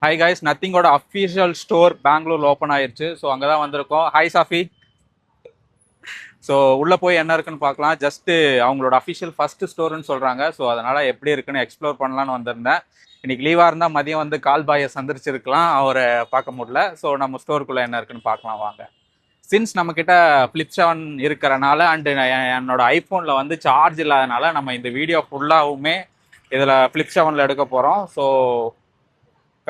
Hi guys, நத்திங்கோட official store பெங்களூர்ல open ஆயிருச்சு. So அங்கே தான் வந்திருக்கோம். ஹாய் சாஃபி. ஸோ உள்ளே போய் என்ன இருக்குன்னு பார்க்கலாம். ஜஸ்ட்டு அவங்களோட அஃபிஷியல் ஃபர்ஸ்ட் ஸ்டோர்னு சொல்கிறாங்க. ஸோ அதனால் எப்படி இருக்குன்னு எக்ஸ்ப்ளோர் பண்ணலான்னு வந்திருந்தேன். இன்னைக்கு லீவாக இருந்தால் மதியம் வந்து கால் பாயை சந்திரிச்சிருக்கலாம், அவரை பார்க்க முடியல. ஸோ நம்ம ஸ்டோருக்குள்ளே என்ன இருக்குன்னு பார்க்கலாம் வாங்க. சின்ஸ் நம்மக்கிட்ட ஃப்ளிப் 7 இருக்கிறனால அண்டு என்னோட ஐஃபோனில் வந்து சார்ஜ் இல்லாதனால நம்ம இந்த வீடியோ ஃபுல்லாகவுமே இதில் ஃப்ளிப் 7ல் எடுக்க போகிறோம். ஸோ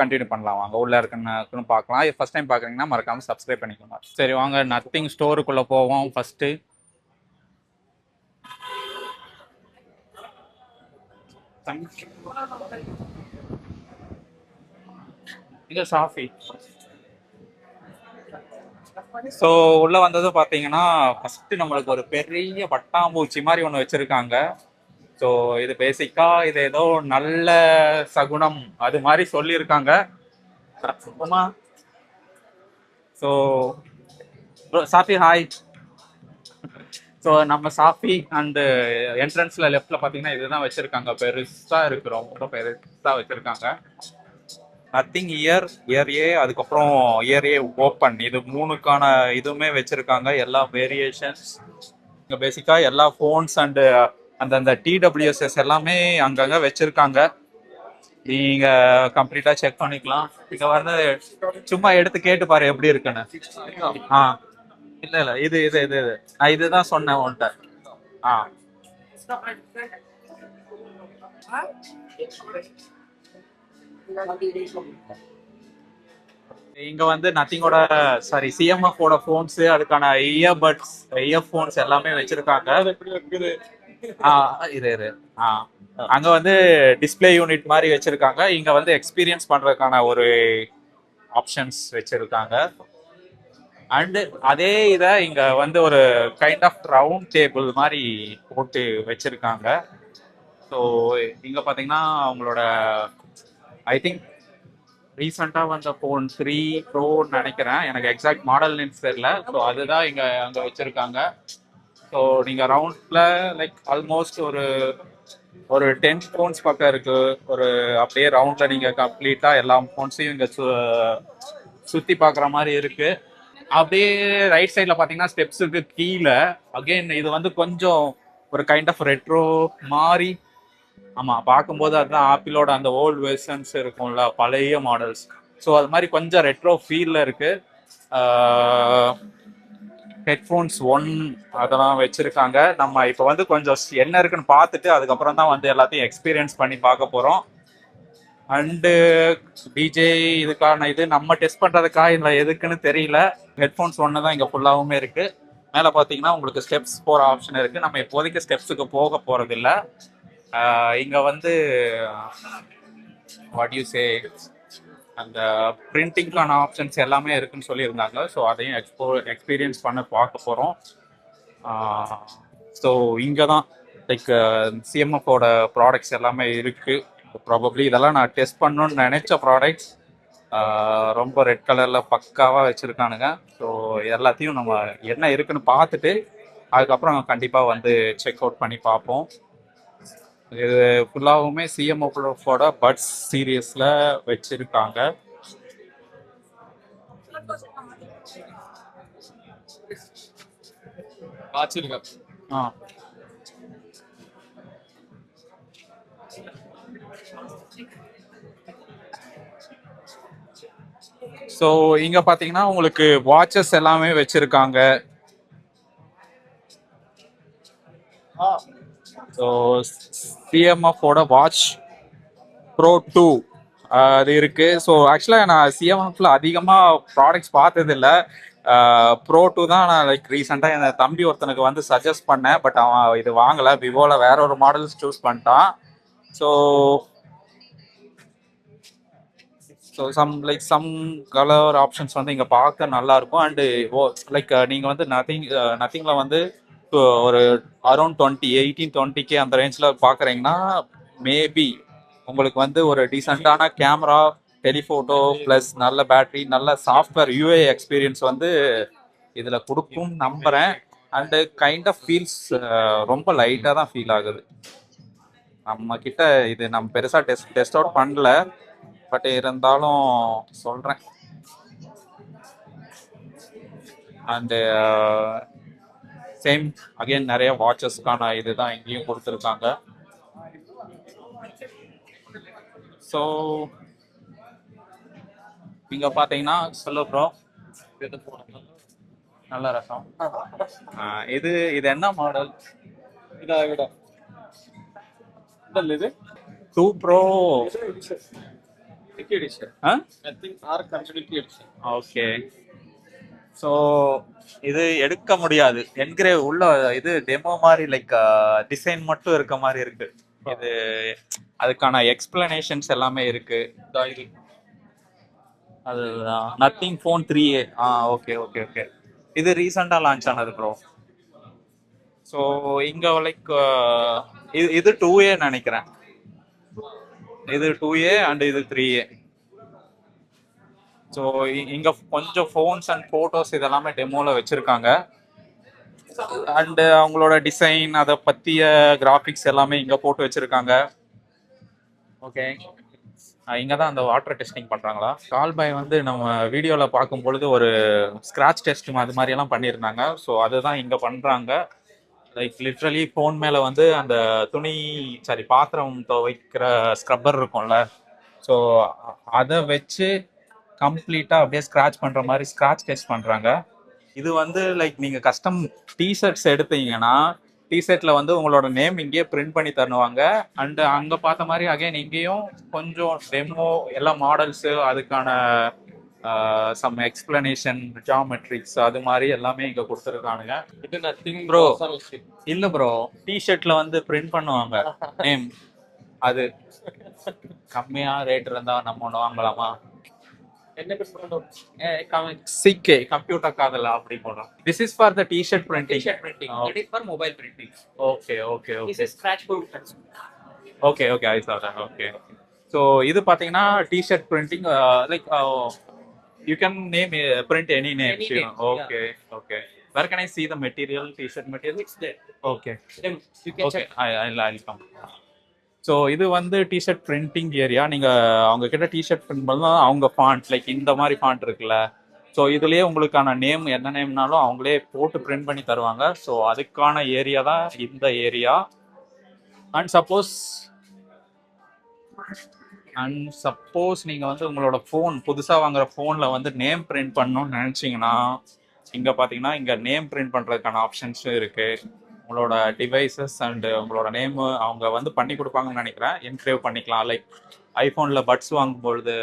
கண்டினியூ பண்ணலாம் வாங்க. உள்ள இருக்குன்னு பார்க்கலாம். ஃபர்ஸ்ட் டைம் பார்க்குறீங்கன்னா மறக்காம சப்ஸ்கிரைப் பண்ணிக்கோங்க. சரி வாங்க, நத்திங் ஸ்டோருக்குள்ள போவோம். ஃபர்ஸ்ட் இங்க சாஃபி. ஸோ உள்ள வந்தது பார்த்தீங்கன்னா ஃபர்ஸ்ட் நம்மளுக்கு ஒரு பெரிய பட்டாம்பூச்சி மாதிரி ஒன்று வச்சிருக்காங்க. ஸோ இது பேசிக்கா இது ஏதோ நல்ல சகுனம் அது மாதிரி சொல்லியிருக்காங்க. So Shafi hi. ஸோ நம்ம சாஃபி அண்டு என்ட்ரன்ஸ்ல லெஃப்ட்ல பார்த்தீங்கன்னா இதுதான் வச்சிருக்காங்க. பெருசா இருக்கு, ரொம்ப பெருசா வச்சிருக்காங்க. நத்திங் இயர் ஏ, அதுக்கப்புறம் இயர் ஏ ஓப்பன், இது மூணுக்கான இதுவுமே வச்சிருக்காங்க. எல்லா வேரியேஷன்ஸ் இங்கே பேசிக்கா எல்லா ஃபோன்ஸ் அண்டு அந்தந்த டிடபிள்யூஎஸ்எஸ் எல்லாமே அங்கங்க வச்சிருக்காங்க. நீங்க கம்ப்ளீட்டா செக் பண்ணிக்கலாம். இங்க வந்து சும்மா எடுத்து கேட்டு பாரு எப்படி இருக்குன்னு. ஆ இல்ல இல்ல, இது இது இது இது நான் இதுதான் சொன்னேன் உன்கிட்ட. ஆ இங்க வந்து நத்திங்கோட சாரி சிஎம்எஃப் ஓட போன்ஸ், அதுக்கான இயர்பட்ஸ் இயர்போன்ஸ் எல்லாமே வச்சிருக்காங்க. ஆ இரு இரு ஆ அங்க வந்து டிஸ்ப்ளே யூனிட் மாதிரி வச்சிருக்காங்க. இங்க வந்து எக்ஸ்பீரியன்ஸ் பண்றதுக்கான ஒரு ஆப்ஷன்ஸ் வச்சிருக்காங்க. அண்டு அதே இதை இங்க வந்து ஒரு கைண்ட் ஆஃப் ரவுண்ட் டேபிள் மாதிரி போட்டு வச்சிருக்காங்க. ஸோ இங்க பாத்தீங்கன்னா அவங்களோட ஐ திங்க் ரீசெண்டாக வந்த ஃபோன் 3 ப்ரோன்னு நினைக்கிறேன், எனக்கு எக்ஸாக்ட் மாடல் நேம்ஸ் தெரியல. ஸோ அதுதான் இங்கே அங்கே வச்சுருக்காங்க. ஸோ நீங்கள் ரவுண்டில் லைக் ஆல்மோஸ்ட் ஒரு ஒரு 10 ஃபோன்ஸ் பக்கம் இருக்குது. ஒரு அப்படியே ரவுண்டில் நீங்கள் கம்ப்ளீட்டாக எல்லா ஃபோன்ஸையும் இங்கே சுற்றி பார்க்குற மாதிரி இருக்குது. அப்படியே ரைட் சைடில் பார்த்தீங்கன்னா ஸ்டெப்ஸுக்கு கீழே அகெயின் இது வந்து கொஞ்சம் ஒரு கைண்ட் ஆஃப் ரெட்ரோ மாதிரி. ஆமா, பார்க்கும்போது அதுதான் ஆப்பிளோட அந்த ஓல்டு வெர்ஷன்ஸ் இருக்கும்ல, பழைய மாடல்ஸ். ஸோ அது மாதிரி கொஞ்சம் ரெட்ரோ ஃபீல்ல இருக்கு. ஹெட்ஃபோன்ஸ் அதெல்லாம் வச்சிருக்காங்க. நம்ம இப்போ வந்து கொஞ்சம் என்ன இருக்குன்னு பார்த்துட்டு அதுக்கப்புறம் தான் வந்து எல்லாத்தையும் எக்ஸ்பீரியன்ஸ் பண்ணி பார்க்க போறோம். அண்டு டிஜே இதுக்கான இது நம்ம டெஸ்ட் பண்றதுக்கா இல்லை எதுக்குன்னு தெரியல. ஹெட்ஃபோன்ஸ் தான் இங்க ஃபுல்லாவுமே இருக்கு. மேலே பார்த்தீங்கன்னா உங்களுக்கு ஸ்டெப்ஸ் போகிற ஆப்ஷன் இருக்கு. நம்ம இப்போதைக்கு ஸ்டெப்ஸுக்கு போக போறது இல்லை. இங்க வந்து வாட் யூ சே அந்த பிரிண்டிங்கான ஆப்ஷன்ஸ் எல்லாமே இருக்குன்னு சொல்லியிருந்தாங்க. ஸோ அதையும் எக்ஸ்பீரியன்ஸ் பண்ண பார்க்க போகிறோம். ஸோ இங்கே தான் லைக் சிஎம்எஃபோட ப்ராடக்ட்ஸ் எல்லாமே இருக்குது. ப்ராபப்ளி இதெல்லாம் நான் டெஸ்ட் பண்ணணும்னு நினைச்ச ப்ராடக்ட்ஸ். ரொம்ப ரெட் கலரில் பக்காவாக வச்சுருக்கானுங்க. ஸோ எல்லாத்தையும் நம்ம என்ன இருக்குன்னு பார்த்துட்டு அதுக்கப்புறம் கண்டிப்பாக வந்து செக் அவுட் பண்ணி பார்ப்போம். இது ஃபுல்லாகவுமே சிஎம்எஃபோட பட்ஸ் சீரியஸில் வச்சுருக்காங்க. ஆ ஸோ இங்கே பார்த்தீங்கன்னா உங்களுக்கு வாட்சஸ் எல்லாமே வச்சுருக்காங்க. ஸோ சிஎம்எஃபோட வாட்ச் ப்ரோ 2 அது இருக்கு. ஸோ ஆக்சுவலாக நான் சிஎம்எஃப்ல அதிகமாக ப்ராடக்ட்ஸ் பார்த்தது இல்லை. ப்ரோ 2 தான் நான் லைக் ரீசெண்டாக என் தம்பி ஒருத்தனுக்கு வந்து சஜஸ்ட் பண்ணேன். பட் அவன் இது வாங்கலை, விவோவில் வேற ஒரு மாடல்ஸ் சூஸ் பண்ணிட்டான். ஸோ சம் கலர் ஆப்ஷன்ஸ் வந்து இங்கே பார்க்க நல்லா இருக்கும். அண்டு லைக் நீங்கள் வந்து நத்திங்ல வந்து ஒரு அரௌண்ட் 18-20K அந்த ரேஞ்சில் பார்க்குறீங்கன்னா மேபி உங்களுக்கு வந்து ஒரு டீசெண்டான கேமரா, டெலிஃபோட்டோ ப்ளஸ் நல்ல பேட்டரி, நல்ல சாஃப்ட்வேர் யூஏ எக்ஸ்பீரியன்ஸ் வந்து இதில் கொடுக்கும் நம்புகிறேன். அண்டு கைண்ட் ஆஃப் ஃபீல்ஸ் ரொம்ப லைட்டாக தான் ஃபீல் ஆகுது. நம்ம கிட்ட இது நம்ம பெருசாக டெஸ்ட் அவுட் பண்ணல. பட் இருந்தாலும் சொல்றேன். அண்டு சேம் அகைன் நிறைய வாட்சஸ்க்கான இதுதான் இங்கேயும் கொடுத்துருக்காங்க. ஸோ இங்க பாத்தீங்கன்னா சொல்லு ப்ரோ, நல்ல ரசம். இது இது என்ன மாடல்? இது 2 Pro. ஓகே. ஸோ இது எடுக்க முடியாது, என்கிரேவ் உள்ள இது டெமோ மாதிரி லைக் டிசைன் மட்டும் இருக்க மாதிரி இருக்கு. இது அதுக்கான எக்ஸ்பிளனேஷன்ஸ் எல்லாமே இருக்கு. அதுதான் nothing phone 3A. Okay okay okay. இது ரீசெண்டாக லான்ச் ஆனது ப்ரோ. ஸோ இங்க லைக் இது 2A நினைக்கிறேன். இது 2A அண்ட் இது 3A. ஸோ இங்க கொஞ்சம் ஃபோன்ஸ் அண்ட் ஃபோட்டோஸ் இதெல்லாமே டெமோல வச்சிருக்காங்க. அண்ட் அவங்களோட டிசைன் அதை பத்திய கிராஃபிக்ஸ் எல்லாமே இங்க போட்டு வச்சிருக்காங்க. ஓகே. இங்க தான் அந்த வாட்டர் டெஸ்டிங் பண்றாங்களா? கால் பாய் வந்து நம்ம வீடியோல பார்க்கும் பொழுது ஒரு ஸ்கிராட்ச் டெஸ்ட் அது மாதிரி எல்லாம் பண்ணியிருந்தாங்க. ஸோ அதுதான் இங்க பண்றாங்க. லைக் லிட்ரலி ஃபோன் மேல வந்து அந்த பாத்திரம் துவைக்கிற ஸ்க்ரப்பர் இருக்கும்ல, ஸோ அதை வச்சு கம்ப்ளீட்டா அப்படியே ஸ்கிராட்ச் பண்ற மாதிரி ஸ்கிராட்ச் டெஸ்ட் பண்றாங்க. இது வந்து லைக் நீங்க கஸ்டம் டிஷர்ட்ஸ் எடுத்தீங்கன்னா டிஷர்ட்ல வந்து உங்களோட நேம் இங்கேயே பிரிண்ட் பண்ணி தருவாங்க. அண்ட் அங்க பார்த்த மாதிரி அகைன் இங்கேயும் கொஞ்சம் டெமோ எல்லா மாடல்ஸ் அதுக்கான சம் எக்ஸ்பிளனேஷன் ஜியாமெட்ரிக்ஸ் அது மாதிரி எல்லாமே இங்க கொடுத்துருக்கானுங்க. இது நத்திங் ப்ரோ இல்ல ப்ரோ, டிஷர்ட்ல வந்து பிரிண்ட் பண்ணுவாங்க நேம். அது கம்மியா ரேட் இருந்தா நம்ம ஒன்று வாங்கலாமா? CK கம்ப்யூட்டர் காதல அப்படி போடுறோம். This is for the T-shirt printing. It is for mobile printing. Okay okay This okay is scratch proof. Okay okay I saw that. Okay. So இது பார்த்தீங்கன்னா T-shirt printing like you can name print any name. Any name, okay okay. Where can I see the material, t-shirt material? It's there. Okay. Then you can Okay, check. I'll come. So இது வந்து T shirt printing area. நீங்க அவங்க கிட்ட T shirt print பண்ணலாம். அவங்க font like இந்த மாதிரி font இருக்குல்ல, ஸோ இதுலயே உங்களுக்கான நேம் என்ன நேம்னாலும் அவங்களே போட்டு பிரிண்ட் பண்ணி தருவாங்க. ஸோ அதுக்கான ஏரியா தான் இந்த ஏரியா. அண்ட் சப்போஸ் நீங்க வந்து உங்களோட ஃபோன் புதுசா வாங்குற ஃபோன்ல வந்து நேம் பிரிண்ட் பண்ணணும்னு நினைச்சீங்கன்னா இங்க பாத்தீங்கன்னா இங்க நேம் பிரிண்ட் பண்றதுக்கான ஆப்ஷன்ஸும் இருக்கு. உங்களோட டிவைசஸ் அண்ட் உங்களோட நேம் அவங்க வந்து பண்ணி கொடுப்பாங்கன்னு நினைக்கிறேன். என்கிரேவ் பண்ணிக்கலாம். லைக் ஐஃபோனில் பட்ஸ் வாங்கும்பொழுது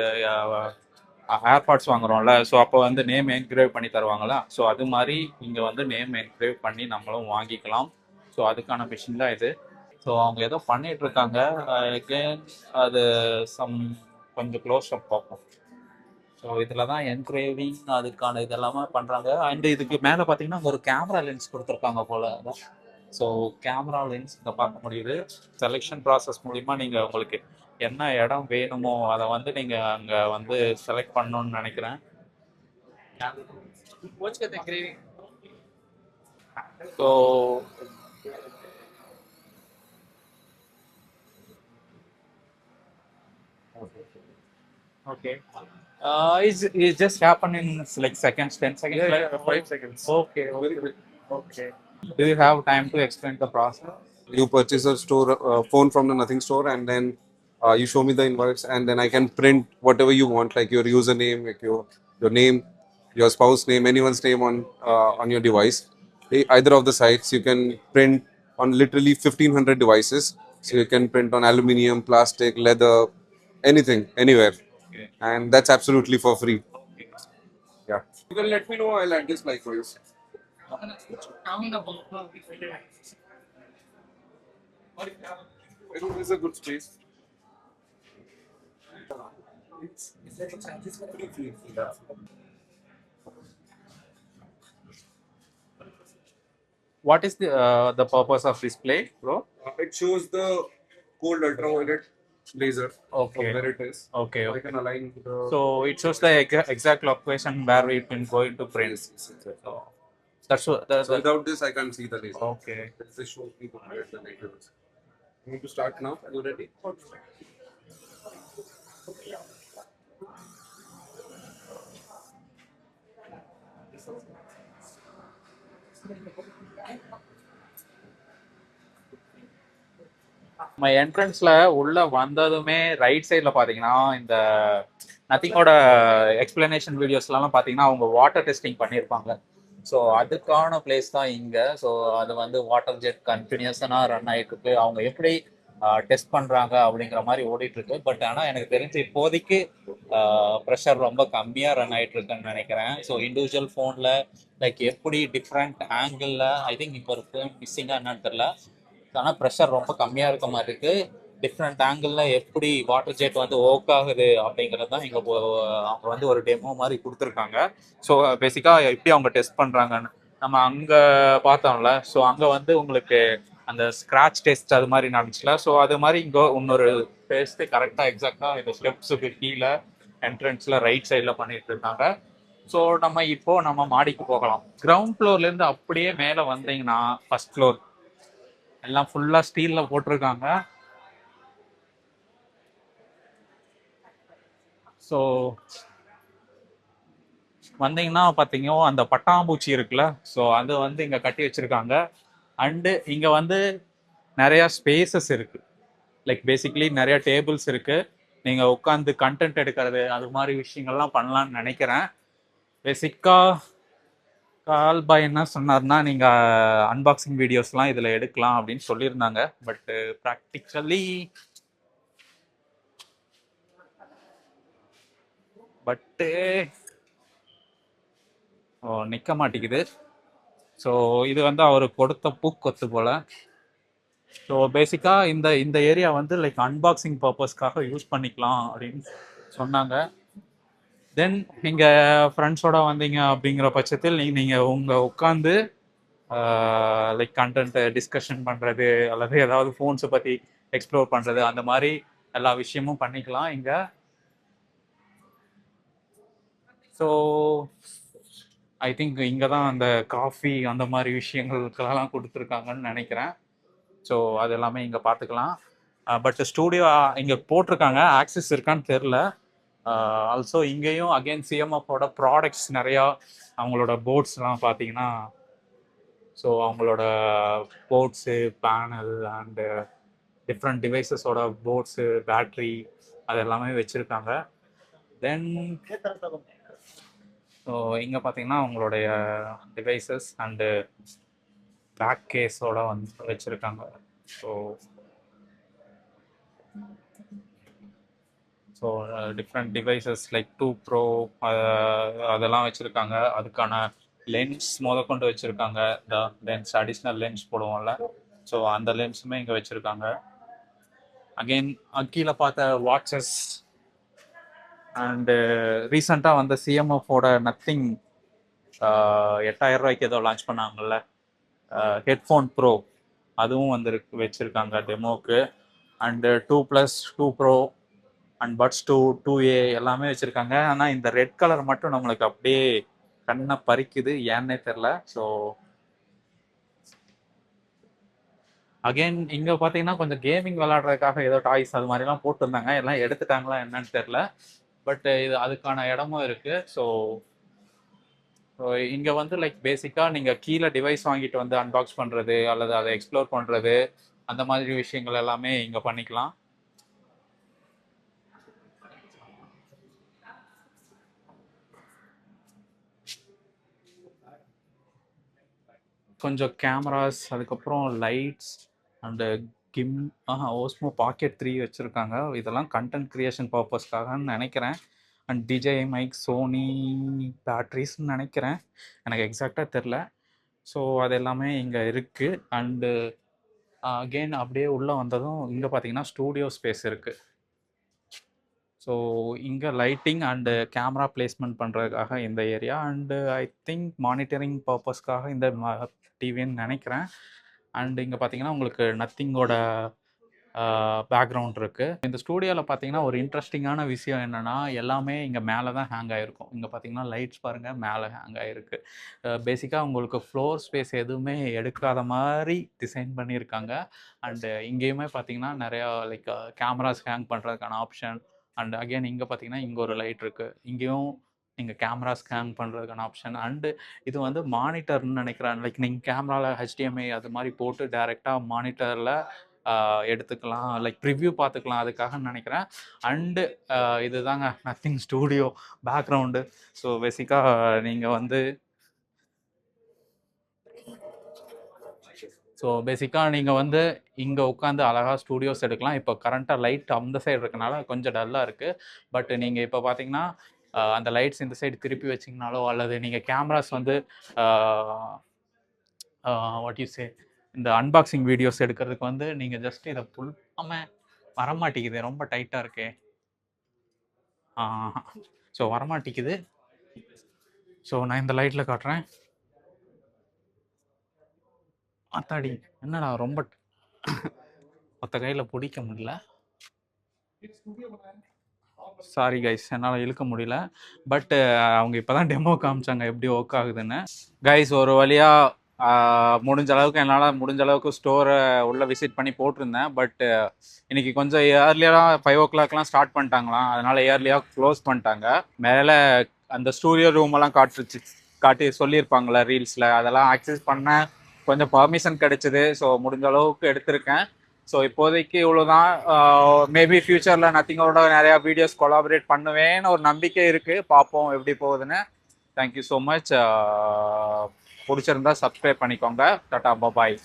ஏர்பாட்ஸ் வாங்குறோம்ல, ஸோ அப்போ வந்து நேம் என்கிரேவ் பண்ணி தருவாங்களா, ஸோ அது மாதிரி இங்கே வந்து நேம் என்கிரேவ் பண்ணி நம்மளும் வாங்கிக்கலாம். ஸோ அதுக்கான மிஷின் தான் இது. ஸோ அவங்க ஏதோ பண்ணிட்டு இருக்காங்க. அகெயின் அது கொஞ்சம் க்ளோஸ் அப் பார்ப்போம். ஸோ இதில் தான் என்கிரேவிங் அதுக்கான இதெல்லாமே பண்ணுறாங்க. அண்ட் இதுக்கு மேலே பார்த்தீங்கன்னா ஒரு கேமரா லென்ஸ் கொடுத்துருக்காங்க போல. ஸோ கேமரா லென்ஸ் இங்கே பார்க்க முடியுது. செலெக்ஷன் ப்ராசஸ் மூலிமா நீங்கள் உங்களுக்கு என்ன இடம் வேணுமோ அதை வந்து நீங்கள் அங்கே வந்து செலக்ட் பண்ணணும்னு நினைக்கிறேன். So okay. It's just happen in like seconds, 10 seconds. Yeah, like 5 seconds. Okay. Okay. Do you have time to explain the process? You purchase a phone from the Nothing store, and then you show me the invoice, and then I can print whatever you want, like your username, like your name, your spouse name, anyone's name on your device. Either of the sites, you can print on literally 1,500 devices. So you can print on aluminium, plastic, leather, anything, anywhere, and that's absolutely for free. Yeah. You can let me know. I'll add this likewise. It is a good space. What is the purpose of display, bro? It shows the cold ultraviolet laser Okay. of where it is. Okay. So I can align the. So it shows the exact location where it can go into print. So that's what. So without this, I can't see the laser. Okay. This shows me the laser. You need to start now. Are you ready? நம்ம என்ட்ரன்ஸ்ல உள்ள வந்ததுமே right சைடுல பாத்தீங்கன்னா இந்த நத்திங்கோட explanation வீடியோஸ்லாம் பாத்தீங்கன்னா அவங்க வாட்டர் டெஸ்டிங் பண்ணியிருப்பாங்க. ஸோ அதுக்கான பிளேஸ் தான் இங்க. ஸோ அது வந்து வாட்டர் ஜெட் கண்டினியூஸனா ரன் ஆயிட்டு இருக்கு. அவங்க எப்படி டெஸ்ட் பண்றாங்க அப்படிங்கிற மாதிரி ஓடிட்டு இருக்கு. பட் ஆனா எனக்கு தெரிஞ்சு இப்போதைக்கு ப்ரெஷர் ரொம்ப கம்மியா ரன் ஆயிட்டு இருக்குன்னு நினைக்கிறேன். ஸோ இண்டிவிஜுவல் ஃபோன்ல லைக் எப்படி டிஃப்ரெண்ட் ஆங்கிள் ஐ திங்க் இப்போ ஒரு ஃபோன் மிஸ்ஸிங்கா என்னன்னு தெரியல. ஆனா ப்ரெஷர் ரொம்ப கம்மியா இருக்க மாதிரி இருக்கு. டிஃப்ரெண்ட் ஆங்கிள் எப்படி வாட்டர் ஜெட் வந்து ஒர்க் ஆகுது அப்படிங்கிறது தான் இங்க அவங்க வந்து ஒரு டெமோ மாதிரி கொடுத்துருக்காங்க. ஸோ பேசிக்கா எப்படி அவங்க டெஸ்ட் பண்றாங்கன்னு நம்ம அங்க பார்த்தோம்ல. ஸோ அங்க வந்து உங்களுக்கு அந்த ஸ்கிராட்ச் டெஸ்ட் அது மாதிரி நடந்துச்சுல. ஸோ அது மாதிரி இங்க இன்னொரு டெஸ்ட் கரெக்டா எக்ஸாக்டா இந்த ஸ்டெப்ஸுக்கு கீழே என்ட்ரன்ஸ்ல ரைட் சைட்ல பண்ணிட்டு இருக்காங்க. ஸோ நம்ம மாடிக்கு போகலாம். கிரவுண்ட் ஃப்ளோர்ல இருந்து அப்படியே மேல வந்தீங்கன்னா ஃபர்ஸ்ட் ஃப்ளோர் எல்லாம் ஃபுல்லா ஸ்டீல்ல போட்டிருக்காங்க. ஸோ வந்தீங்கன்னா பார்த்தீங்க அந்த பட்டாம்பூச்சி இருக்குல்ல. ஸோ அது வந்து இங்க கட்டி வச்சிருக்காங்க. அண்டு இங்க வந்து நிறைய ஸ்பேசஸ் இருக்கு. லைக் பேசிக்கலி நிறைய டேபிள்ஸ் இருக்கு. நீங்க உட்காந்து கண்டென்ட் எடுக்கிறது அது மாதிரி விஷயங்கள்லாம் பண்ணலாம்னு நினைக்கிறேன். பேசிக்கா கால் பாய் என்ன சொன்னார்னா நீங்க அன்பாக்சிங் வீடியோஸ்லாம் இதுல எடுக்கலாம் அப்படின்னு சொல்லியிருந்தாங்க. பட் ப்ராக்டிக்கலி பட்டு நிக்க மாட்டேங்குது. ஸோ இது வந்து அவர் கொடுத்த பூக்கொத்து போல. ஸோ பேசிக்கா இந்த இந்த ஏரியா வந்து லைக் அன்பாக்சிங் பர்பஸ்க்காக யூஸ் பண்ணிக்கலாம் அப்படின்னு சொன்னாங்க. தென் இங்க ஃப்ரெண்ட்ஸோட வந்தீங்க அப்படிங்கிற பட்சத்தில் நீங்க உங்க உட்காந்து லைக் கண்டென்ட் டிஸ்கஷன் பண்றது அல்லது ஏதாவது ஃபோன்ஸை பத்தி எக்ஸ்ப்ளோர் பண்றது அந்த மாதிரி எல்லா விஷயமும் பண்ணிக்கலாம் இங்க. ஸோ ஐ திங்க் இங்க தான் அந்த காஃபி அந்த மாதிரி விஷயங்களுக்கெல்லாம் கொடுத்துருக்காங்கன்னு நினைக்கிறேன். ஸோ அது எல்லாமே இங்கே பார்த்துக்கலாம். பட் ஸ்டூடியோ இங்கே போட்டிருக்காங்க, ஆக்சஸ் இருக்கான்னு தெரில. ஆல்சோ இங்கேயும் அகெயின் சிஎம்எஃபோட ப்ராடக்ட்ஸ் நிறையா அவங்களோட போர்ட்ஸ்லாம் பார்த்தீங்கன்னா, ஸோ அவங்களோட போர்ட்ஸு பேனல் அண்டு டிஃப்ரெண்ட் டிவைசஸோட போர்ட்ஸு பேட்ரி அது எல்லாமே வச்சுருக்காங்க. தென் ஸோ இங்கே பார்த்தீங்கன்னா அவங்களுடைய டிவைசஸ் அண்டு பேக் கேஸோட வந்து வச்சுருக்காங்க. So so different devices like 2 bro அதெல்லாம் வச்சுருக்காங்க. அதுக்கான லென்ஸ் கொண்டு வச்சுருக்காங்க. லென்ஸ் அடிஷ்னல் லென்ஸ் போடுவோம்ல, ஸோ அந்த லென்ஸுமே இங்கே வச்சுருக்காங்க. அகெயின் கீழே பார்த்த வாட்சஸ் அண்டு ரீசெண்டாக வந்த சிஎம்எஃபோட நத்திங் 8000 ரூபாய்க்கு ஏதோ லான்ச் பண்ணாங்கல்ல ஹெட்ஃபோன் ப்ரோ, அதுவும் வந்து வச்சுருக்காங்க டெமோக்கு. And 2+2 bro and buds 2A எல்லாமே வச்சுருக்காங்க. ஆனால் இந்த ரெட் கலர் மட்டும் நம்மளுக்கு அப்படியே கண்ணை பறிக்குது, ஏன்னே தெரில. ஸோ அகெயின் இங்கே பார்த்தீங்கன்னா கொஞ்சம் கேமிங் விளாட்றதுக்காக ஏதோ டாய்ஸ் அது மாதிரிலாம் போட்டிருந்தாங்க. எல்லாம் எடுத்துட்டாங்களா என்னன்னு தெரில. பட் இது அதுக்கான இடமும் இருக்குது. ஸோ இங்கே வந்து லைக் பேசிக்காக நீங்கள் கீழே டிவைஸ் வாங்கிட்டு வந்து அன்பாக்ஸ் பண்ணுறது அல்லது அதை எக்ஸ்ப்ளோர் பண்ணுறது அந்த மாதிரி விஷயங்கள் எல்லாமே இங்கே பண்ணிக்கலாம். கொஞ்சம் கேமராஸ், அதுக்கப்புறம் லைட்ஸ் அண்டு கிம் ஓஸ்மோ பாக்கெட் 3 வச்சுருக்காங்க. இதெல்லாம் கண்டென்ட் க்ரியேஷன் பர்பஸ்க்காகன்னு நினைக்கிறேன். அண்ட் டிஜே மைக், சோனி பேட்ரிஸ்ன்னு நினைக்கிறேன், எனக்கு எக்ஸாக்டாக தெரில. ஸோ அது எல்லாமே இங்கே இருக்குது. அண்டு அகெயின் அப்படியே உள்ளே வந்ததும் இங்கே பார்த்தீங்கன்னா ஸ்டூடியோ ஸ்பேஸ் இருக்குது. ஸோ இங்கே லைட்டிங் அண்டு கேமரா பிளேஸ்மெண்ட் பண்ணுறதுக்காக இந்த area and I think monitoring பர்பஸ்க்காக இந்த டிவின்னு நினைக்கிறேன். அண்டு இங்கே பார்த்தீங்கன்னா உங்களுக்கு நத்திங்கோட பேக்ரவுண்ட் இருக்குது. இந்த ஸ்டூடியோவில் பார்த்தீங்கன்னா ஒரு இன்ட்ரெஸ்டிங்கான விஷயம் என்னென்னா எல்லாமே இங்கே மேலே தான் ஹேங் ஆகிருக்கும். இங்கே பார்த்தீங்கன்னா லைட்ஸ் பாருங்கள் மேலே ஹேங் ஆகிருக்கு. பேசிக்காக உங்களுக்கு ஃப்ளோர் ஸ்பேஸ் எதுவுமே எடுக்காத மாதிரி டிசைன் பண்ணியிருக்காங்க. அண்டு இங்கேயுமே பார்த்தீங்கன்னா நிறையா லைக் கேமராஸ் ஹேங் பண்ணுறதுக்கான ஆப்ஷன். அண்ட் அகெயின் இங்கே பார்த்தீங்கன்னா இங்கே ஒரு லைட் இருக்குது. இங்கேயும் நீங்கள் கேமரா ஸ்கேன் பண்ணுறதுக்கான ஆப்ஷன். அண்டு இது வந்து மானிட்டர்னு நினைக்கிறேன். லைக் நீங்கள் கேமராவில் HDMI அது மாதிரி போட்டு டைரெக்டாக மானிட்டரில் எடுத்துக்கலாம், லைக் ப்ரிவ்யூ பார்த்துக்கலாம் அதுக்காக நினைக்கிறேன். அண்டு இதுதாங்க நத்திங் ஸ்டூடியோ பேக்ரவுண்டு. ஸோ பேசிக்காக நீங்கள் வந்து நீங்கள் வந்து இங்கே உட்காந்து அழகாக ஸ்டூடியோஸ் எடுக்கலாம். இப்போ கரண்ட்டாக லைட் அந்த சைடு இருக்கனால கொஞ்சம் டல்லாக இருக்குது. பட் நீங்கள் இப்போ பார்த்தீங்கன்னா அந்த லைட்ஸ் இந்த சைடு திருப்பி வச்சிங்கனாலோ அல்லது நீங்கள் கேமராஸ் வந்து வாட் யூ சே இந்த அன்பாக்சிங் வீடியோஸ் எடுக்கிறதுக்கு வந்து நீங்கள் ஜஸ்ட் இதை புல் வரமாட்டேங்குது, ரொம்ப டைட்டாக இருக்கே. ஸோ வரமாட்டேங்குது. ஸோ நான் இந்த லைட்டில் காட்டுறேன். அத்தாடி என்னடா ரொம்ப மொத்த கையில் பிடிக்க முடியல. சாரி கைஸ், என்னால் இழுக்க முடியல. பட் அவங்க இப்போ தான் டெமோ காமிச்சாங்க எப்படி ஒர்க் ஆகுதுன்னு. கைஸ் ஒரு வழியாக முடிஞ்ச அளவுக்கு ஸ்டோரை உள்ளே விசிட் பண்ணி போட்டிருந்தேன். பட் இன்னைக்கு கொஞ்சம் ஏர்லியாக 5 o'clockலாம் ஸ்டார்ட் பண்ணிட்டாங்களாம். அதனால ஏர்லியாக க்ளோஸ் பண்ணிட்டாங்க. மேலே அந்த ஸ்டூடியோ ரூமெல்லாம் காட்டி சொல்லியிருப்பாங்களே ரீல்ஸில், அதெல்லாம் ஆக்சஸ் பண்ண கொஞ்சம் பர்மிஷன் கிடைச்சிது. ஸோ முடிஞ்ச அளவுக்கு எடுத்திருக்கேன். ஸோ இப்போதைக்கு இவ்வளோதான். மேபி ஃப்யூச்சரில் நத்திங்கோட நிறையா வீடியோஸ் கொலாபரேட் பண்ணுவேன்னு ஒரு நம்பிக்கை இருக்குது. பார்ப்போம் எப்படி போகுதுன்னு. Thank you so much. பிடிச்சிருந்தா சப்ஸ்கிரைப் பண்ணிக்கோங்க. டாடா பாய்.